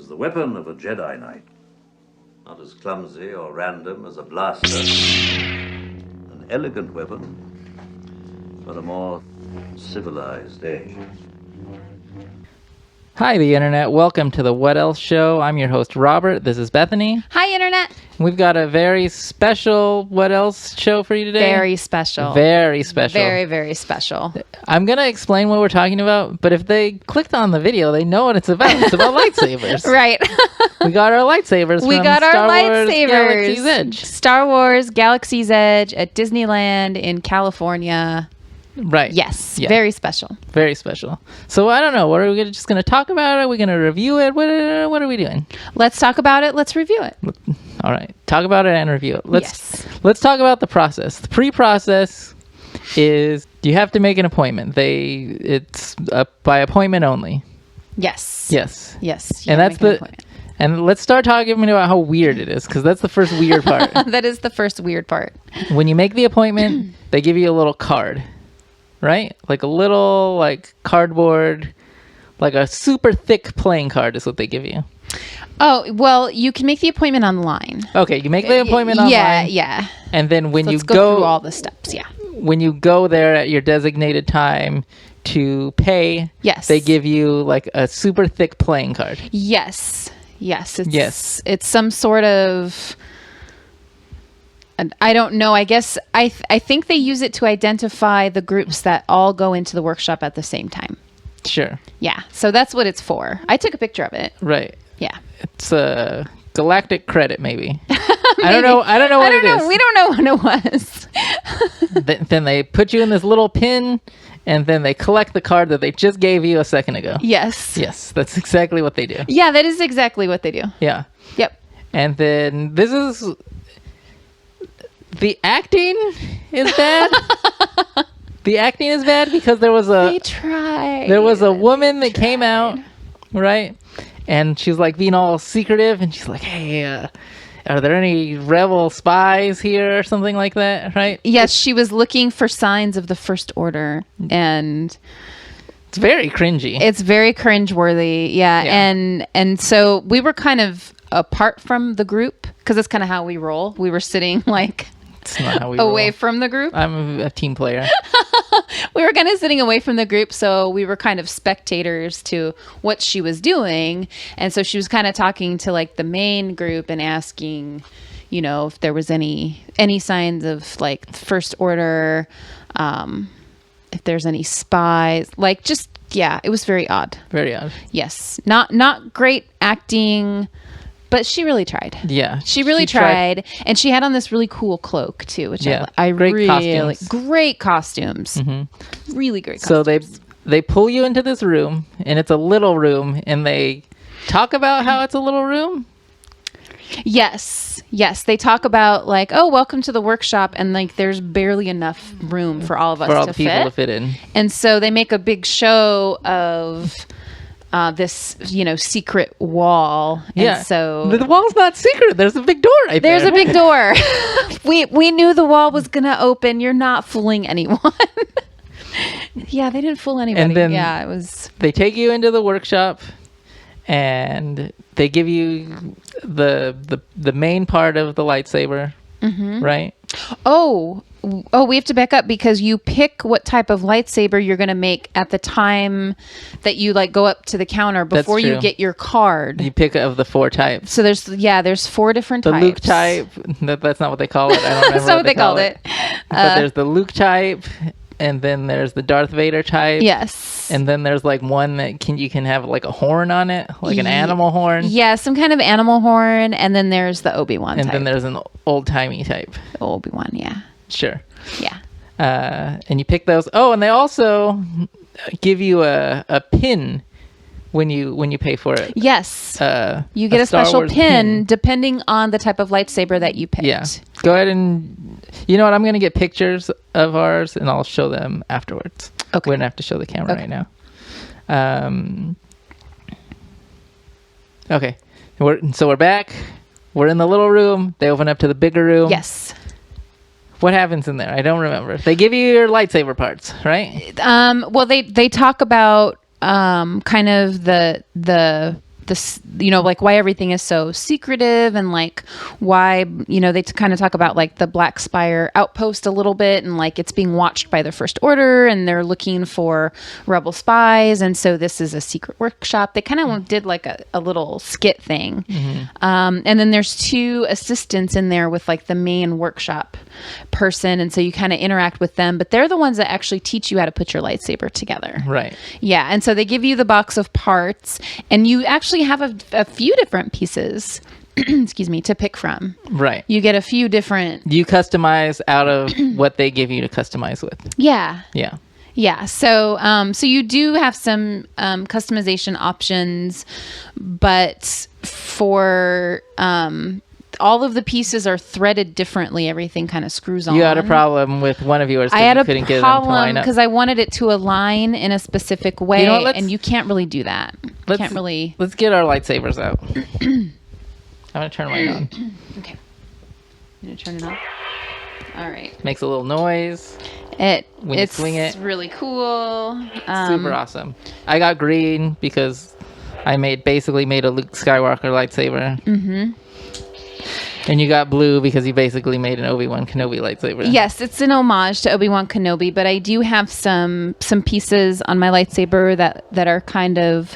is the weapon of a Jedi Knight. Not as clumsy or random as a blaster. An elegant weapon for a more civilized age. Hi, the Internet. Welcome to the What Else Show. I'm your host, Robert. This is Bethany. Hi, Internet. We've got a very special What Else show for you today. Very special. Very special. Very, very special. I'm going to explain what we're talking about, but if they clicked on the video, they know what it's about. It's about lightsabers. Right. We got our lightsabers We from got our Star Wars lightsabers. Galaxy's Edge. Star Wars Galaxy's Edge at Disneyland in California. Right. Yes. Yeah. Very special. Very special. So I don't know. What are we just going to talk about? Are we going to review it? What are we doing? Let's talk about it. Let's review it. All right. Talk about it and review it. Yes. Let's talk about the process. The pre-process is you have to make an appointment. It's by appointment only. Yes. Yes. Yes. And that's and let's start talking about how weird it is, because that's the first weird part. That is the first weird part. When you make the appointment, they give you a little card, right? Like a little cardboard, like a super thick playing card is what they give you. Oh, well, you can make the appointment online. Okay, you make the appointment online. Yeah. And then when you go through all the steps, yeah. When you go there at your designated time to pay, yes, they give you like a super thick playing card. Yes. It's some sort of, I don't know. I guess I think they use it to identify the groups that all go into the workshop at the same time. Sure. Yeah. So that's what it's for. I took a picture of it. Right. Yeah. It's a galactic credit, maybe. I don't know what it is. We don't know what it was. Then they put you in this little pin, and then they collect the card that they just gave you a second ago. Yes. Yes, that's exactly what they do. Yeah, that is exactly what they do. Yeah. Yep. And then the acting is bad. The acting is bad because there was a woman that came out, right? And she's like being all secretive, and she's like, "Hey, are there any rebel spies here or something like that?" Right? Yes, she was looking for signs of the First Order, and it's very cringy. It's very cringeworthy, yeah. And so we were kind of apart from the group because that's kind of how we roll. We were sitting it's not how we away roll. From the group. I'm a team player. We were kind of sitting away from the group, so we were kind of spectators to what she was doing. And so she was kind of talking to the main group and asking, if there was any signs of First Order, if there's any spies, it was very odd. Very odd. Yes. Not great acting. But she really tried. Yeah. She really tried. And she had on this really cool cloak, too, which I really like. Great costumes. Mm-hmm. Really great costumes. So they pull you into this room, and it's a little room, and they talk about how it's a little room? Yes. They talk about, welcome to the workshop, and, there's barely enough room for all of us to fit. For all the people to fit in. And so they make a big show of this, secret wall. Yeah. And so the wall's not secret. There's a big door right there. There's a big door. We knew the wall was going to open. You're not fooling anyone. Yeah, they didn't fool anybody. And then it was. They take you into the workshop, and they give you the main part of the lightsaber, right? Oh, we have to back up because you pick what type of lightsaber you're going to make at the time that you go up to the counter before you get your card. You pick of the 4 types. So there's 4 different types. The Luke type. That's not what they call it. I don't remember. That's not what they called it. But there's the Luke type, and then there's the Darth Vader type. Yes. And then there's one that you can have a horn on it, an animal horn. Yeah, some kind of animal horn. And then there's the Obi-Wan type. And then there's an old-timey type. Obi-Wan, yeah. Sure. Yeah. And you pick those. Oh, and they also give you a pin when you pay for it. Yes. You get a special pin depending on the type of lightsaber that you picked. Yeah. Go ahead and you know what? I'm going to get pictures of ours and I'll show them afterwards. Okay. We don't have to show the camera right now. Okay. We're back. We're in the little room. They open up to the bigger room. Yes. What happens in there? I don't remember. They give you your lightsaber parts, right? Well, they talk about kind of the this, like why everything is so secretive, and like why, they kind of talk about like the Black Spire outpost a little bit, and like it's being watched by the First Order and they're looking for rebel spies. And so this is a secret workshop. They kind of did like a little skit thing. And then there's 2 assistants in there with like the main workshop person. And so you kind of interact with them, but they're the ones that actually teach you how to put your lightsaber together. Right. Yeah. And so they give you the box of parts, and you actually have a few different pieces excuse me, to pick from. Right. You get a few different. You customize out of what they give you to customize with. Yeah. Yeah. Yeah. So, so you do have some customization options, but for all of the pieces are threaded differently. Everything kind of screws on. You had a problem with one of yours. I had a problem because I wanted it to align in a specific way, and you can't really do that. Let's get our lightsabers out. I'm going to turn mine on. Okay. I'm going to turn it on. All right. Makes a little noise. When you swing it. It's really cool. Super awesome. I got green because I basically made a Luke Skywalker lightsaber. Mm-hmm. And you got blue because you basically made an Obi-Wan Kenobi lightsaber. Yes, it's an homage to Obi-Wan Kenobi, but I do have some pieces on my lightsaber that are kind of,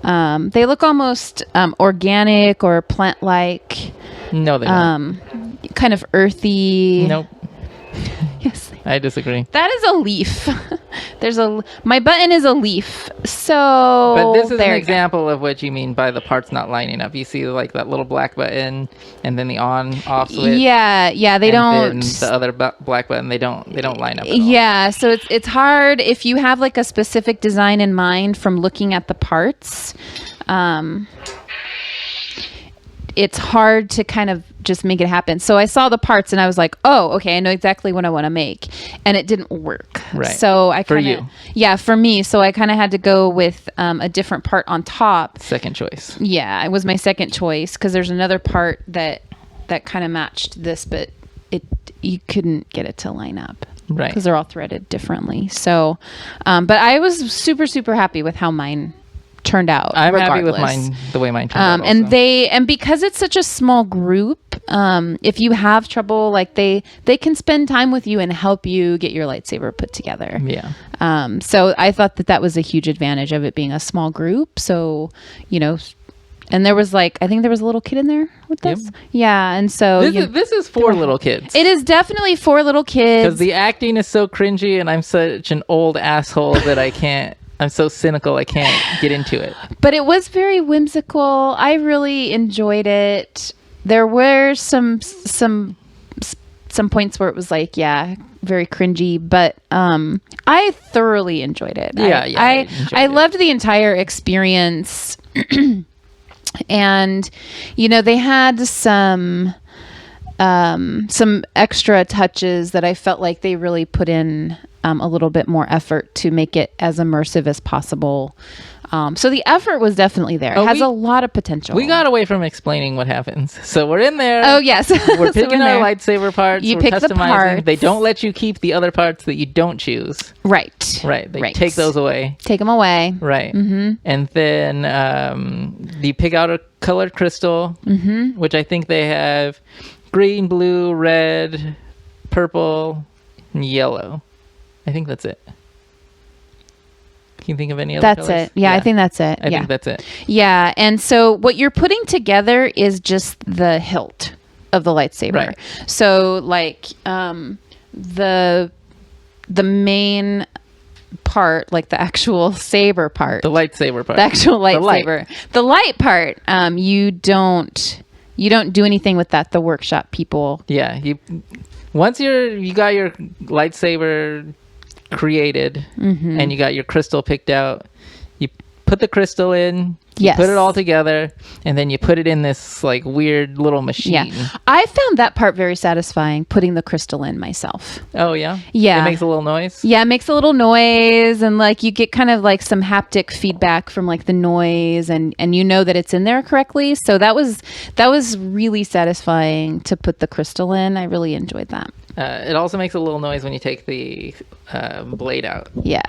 they look almost organic or plant-like. No, they don't. Kind of earthy. Nope. Yes. I disagree. That is a leaf. My button is a leaf. So but this is an example of what you mean by the parts not lining up. You see like that little black button and then the on off switch. Yeah, they don't. And the other black button, they don't line up at all. Yeah, so it's hard if you have like a specific design in mind from looking at the parts. It's hard to kind of just make it happen. So I saw the parts and I was like, oh, okay, I know exactly what I want to make. And it didn't work. Right. So I for you. Yeah, for me. So I kind of had to go with a different part on top. Second choice. Yeah, it was my second choice because there's another part that kind of matched this, but you couldn't get it to line up. Right. Because they're all threaded differently. So, but I was super, super happy with how mine turned out. I'm regardless. happy with mine, the way mine turned out also. And because it's such a small group, if you have trouble, like they can spend time with you and help you get your lightsaber put together. Yeah. So I thought that was a huge advantage of it being a small group. So, and there was I think there was a little kid in there with us. Yep. Yeah. And so this is for little kids. It is definitely for little kids. Because the acting is so cringy and I'm such an old asshole that I'm so cynical I can't get into it. But it was very whimsical. I really enjoyed it. There were some points where it was like, yeah, very cringy, but I thoroughly enjoyed it. I loved the entire experience. And they had some extra touches that I felt like they really put in a little bit more effort to make it as immersive as possible. So the effort was definitely there. It has a lot of potential. We got away from explaining what happens. So we're in there. Oh, yes. We're picking our lightsaber parts. You we're pick customizing. the parts. They don't let you keep the other parts that you don't choose. Right. They take those away. Take them away. Right. Mm-hmm. And then you pick out a colored crystal, mm-hmm. which I think they have green, blue, red, purple, and yellow. I think that's it. Can you think of any other colors? That's it. Yeah, I think that's it. I think that's it. Yeah, and so what you're putting together is just the hilt of the lightsaber. Right. So like the main part, like the actual saber part. The lightsaber part. The actual lightsaber. The light part, you don't do anything with that. The workshop people. Yeah, once you got your lightsaber created, mm-hmm. and you got your crystal picked out, you put the crystal in, you put it all together, and then you put it in this like weird little machine. Yeah, I found that part very satisfying, putting the crystal in myself. Oh yeah? Yeah. It makes a little noise? Yeah, it makes a little noise, and like you get kind of like some haptic feedback from like the noise, and you know that it's in there correctly. So that was really satisfying to put the crystal in. I really enjoyed that. It also makes a little noise when you take the blade out. Yeah.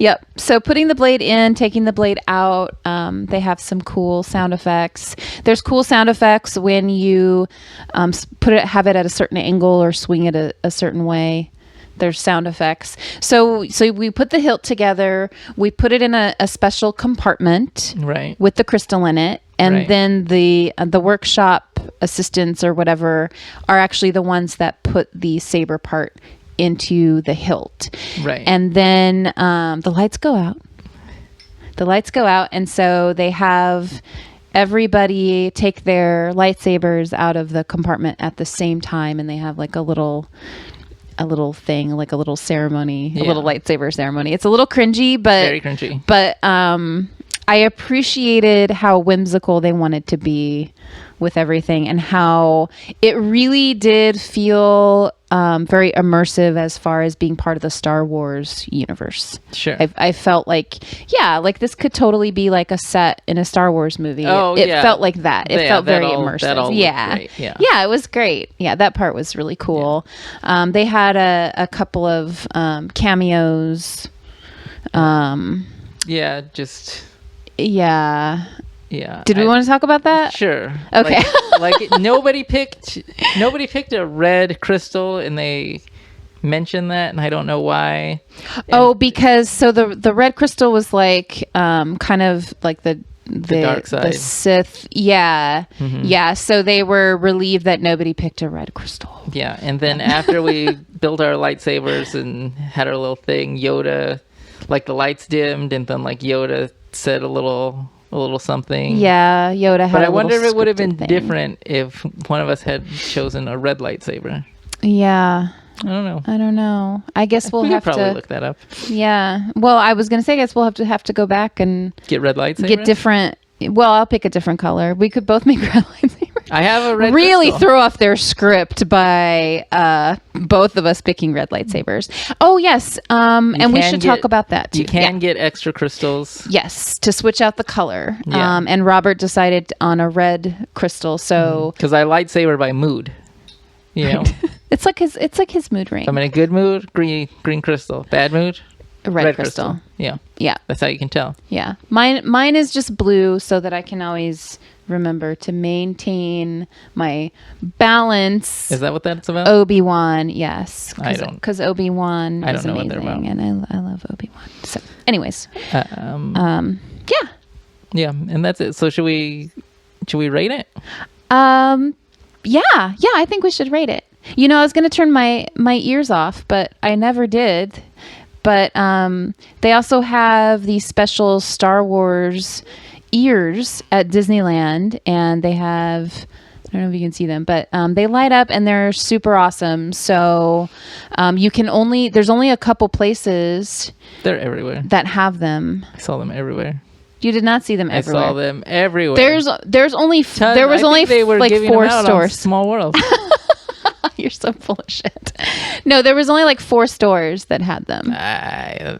Yep. So putting the blade in, taking the blade out, they have some cool sound effects. There's cool sound effects when you have it at a certain angle or swing it a certain way. There's sound effects. So we put the hilt together. We put it in a special compartment, right, with the crystal in it, and then the workshop assistants or whatever are actually the ones that put the saber part into the hilt, right, and then the lights go out. And so they have everybody take their lightsabers out of the compartment at the same time, and they have like a little thing, like a little ceremony, a little lightsaber ceremony. It's a little cringy, but very cringy. But I appreciated how whimsical they wanted to be with everything, and how it really did feel very immersive as far as being part of the Star Wars universe. Sure. I felt like, like this could totally be like a set in a Star Wars movie. It felt like that. It felt very immersive. That all great. Yeah, it was great. Yeah, that part was really cool. Yeah. They had a couple of cameos. Yeah. Did we want to talk about that? Sure. Okay. Like nobody picked a red crystal, and they mentioned that, and I don't know why. Because the red crystal was like kind of like the dark side, the Sith. Yeah. Mm-hmm. Yeah. So they were relieved that nobody picked a red crystal. Yeah. And then after we built our lightsabers and had our little thing, Yoda, like the lights dimmed, and then like Yoda said a little something. Yeah, Yoda had. But I wonder if it would have been different if one of us had chosen a red lightsaber. Yeah. I don't know. I guess we'll have to probably look that up. Yeah. Well, I was gonna say, I guess we'll have to go back and get red lightsabers. Get different. Well, I'll pick a different color. We could both make red lightsabers. I have a red. Really throw off their script by both of us picking red lightsabers. Oh yes, and we should talk about that too. You can get extra crystals. Yes, to switch out the color. Yeah. And Robert decided on a red crystal. So because I lightsaber by mood, you know, it's like his mood ring. If I'm in a good mood, green crystal. Bad mood, red crystal. Yeah. Yeah. That's how you can tell. Yeah. Mine is just blue, so that I can always remember to maintain my balance. Is that what that's about? Obi-Wan, yes. I don't. Because Obi-Wan is know amazing, what they're about. and I love Obi-Wan. So, anyways. Yeah. Yeah, and that's it. So should we rate it? Yeah, I think we should rate it. You know, I was going to turn my ears off, but I never did. But they also have these special Star Wars ears at Disneyland, and they have, I don't know if you can see them, but they light up and they're super awesome. So there's only a couple places. They're everywhere. That have them. I saw them everywhere. You did not see them everywhere. I saw them everywhere. There was only like 4 stores. Small World. You're so full of shit. No, there was only like 4 stores that had them. I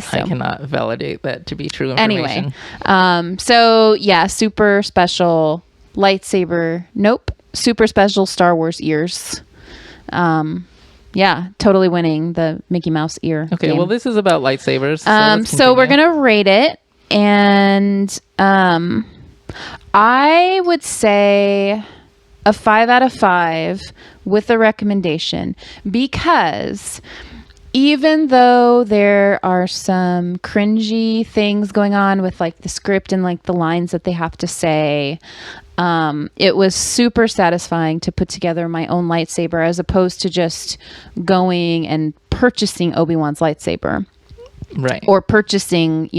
cannot validate that to be true information. Anyway, so yeah, super special lightsaber. Nope, super special Star Wars ears. Yeah, totally winning the Mickey Mouse ear. Okay, game. well, this is about lightsabers. So we're gonna rate it, and I would say a 5 out of 5 with a recommendation, because even though there are some cringy things going on with like the script and like the lines that they have to say, it was super satisfying to put together my own lightsaber as opposed to just going and purchasing Obi-Wan's lightsaber. Right. Or purchasing,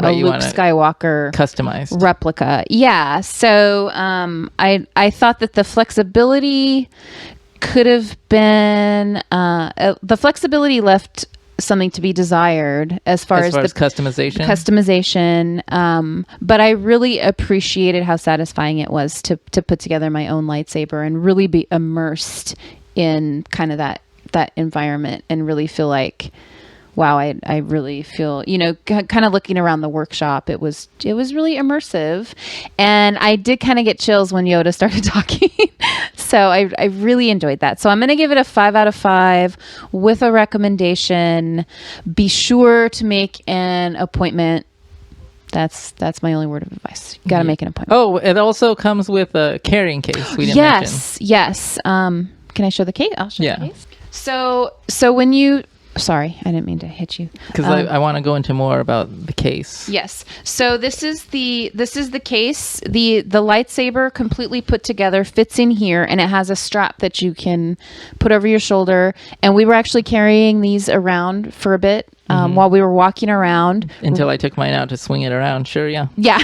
a Luke Skywalker customized replica. Yeah. So I thought that the flexibility could have been the flexibility left something to be desired as far as customization. But I really appreciated how satisfying it was to put together my own lightsaber and really be immersed in kind of that environment and really feel like, wow, I really feel, kind of looking around the workshop, it was really immersive. And I did kind of get chills when Yoda started talking. So So I really enjoyed that. So I'm going to give it a 5 out of 5 with a recommendation. Be sure to make an appointment. That's my only word of advice. You got to make an appointment. Oh, it also comes with a carrying case. We didn't mention. Yes. Can I show the case? I'll show the case. So when you... Sorry, I didn't mean to hit you. Because I want to go into more about the case. Yes. So this is the case. The lightsaber completely put together fits in here, and it has a strap that you can put over your shoulder. And we were actually carrying these around for a bit while we were walking around. Until I took mine out to swing it around. Sure, yeah. Yeah.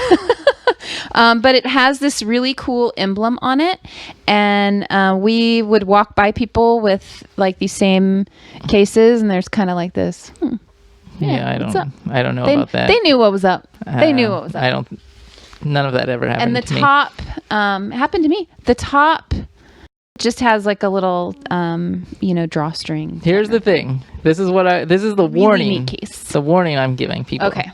But it has this really cool emblem on it, and we would walk by people with like these same cases, and there's kind of like this. I don't know about that. They knew what was up. They knew what was up. None of that ever happened. And to me. top happened to me. The top just has like a little drawstring. Here's the thing. This is the warning. Really neat case. The warning I'm giving people. Okay.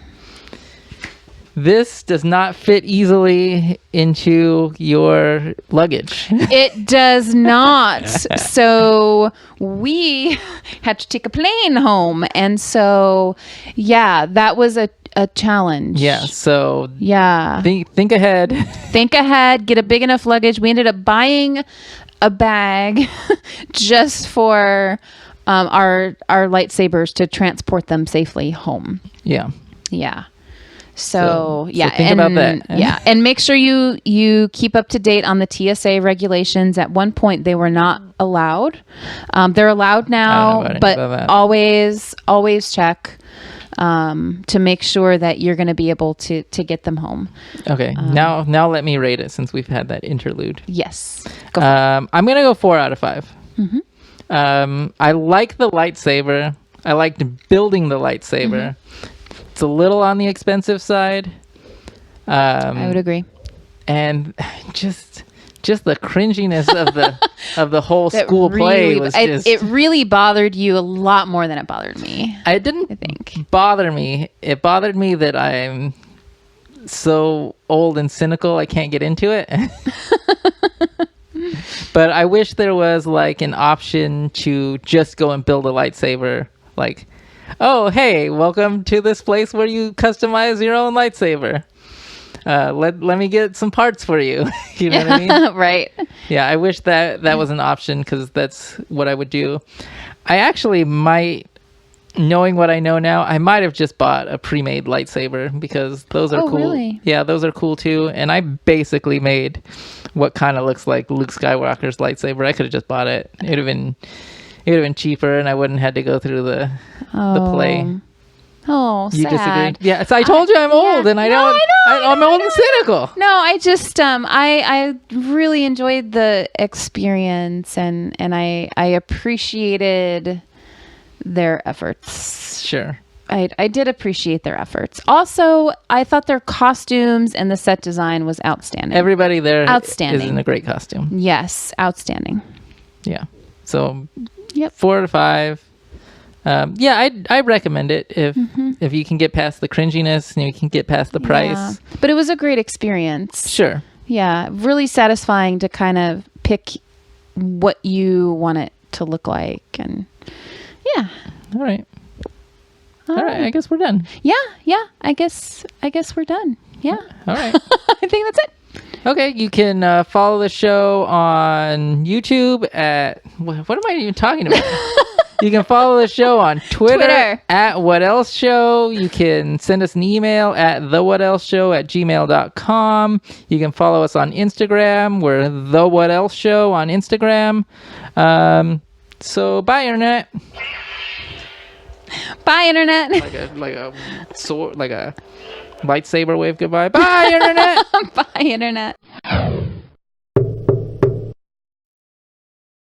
This does not fit easily into your luggage. It does not. So we had to take a plane home. And so, that was a challenge. Yeah. So think ahead. Think ahead. Get a big enough luggage. We ended up buying a bag just for our lightsabers to transport them safely home. Yeah. Yeah. So think about that. And make sure you keep up to date on the TSA regulations. At one point, they were not allowed. They're allowed now, but always check to make sure that you're going to be able to get them home. Okay, now let me rate it since we've had that interlude. Yes, I'm gonna go 4 out of 5. Mm-hmm. I like the lightsaber. I liked building the lightsaber. Mm-hmm. It's a little on the expensive side. I would agree. And just the cringiness of the whole school play was just... It really bothered you a lot more than it bothered me. It didn't bother me. It bothered me that I'm so old and cynical I can't get into it. But I wish there was like an option to just go and build a lightsaber. Like, oh, hey, welcome to this place where you customize your own lightsaber. Let me get some parts for you. You know what I mean? Right. Yeah, I wish that was an option because that's what I would do. I actually might, knowing what I know now, I might have just bought a pre-made lightsaber because those are cool. Really? Yeah, those are cool too. And I basically made what kind of looks like Luke Skywalker's lightsaber. I could have just bought it. It would have been cheaper, and I wouldn't have had to go through the play. Oh, you sad. disagree? Yeah, so I told you I'm old, and I'm old and cynical. No, I just I really enjoyed the experience, and I appreciated their efforts. Sure. I did appreciate their efforts. Also, I thought their costumes and the set design was outstanding. Everybody there is in a great costume. Yes, outstanding. Yeah. So, yep. 4 out of 5. I recommend it if you can get past the cringiness and you can get past the price. Yeah. But it was a great experience. Sure. Yeah, really satisfying to kind of pick what you want it to look like, and yeah. All right. I guess we're done. Yeah. I guess we're done. Yeah. All right. I think that's it. Okay, you can follow the show on YouTube at... What am I even talking about? You can follow the show on Twitter. At What Else Show. You can send us an email at thewhatelseshow@gmail.com. You can follow us on Instagram. We're The What Else Show on Instagram. So bye, Internet. Bye, Internet. Like a sword, like a lightsaber wave goodbye. Bye, Internet. Bye, Internet.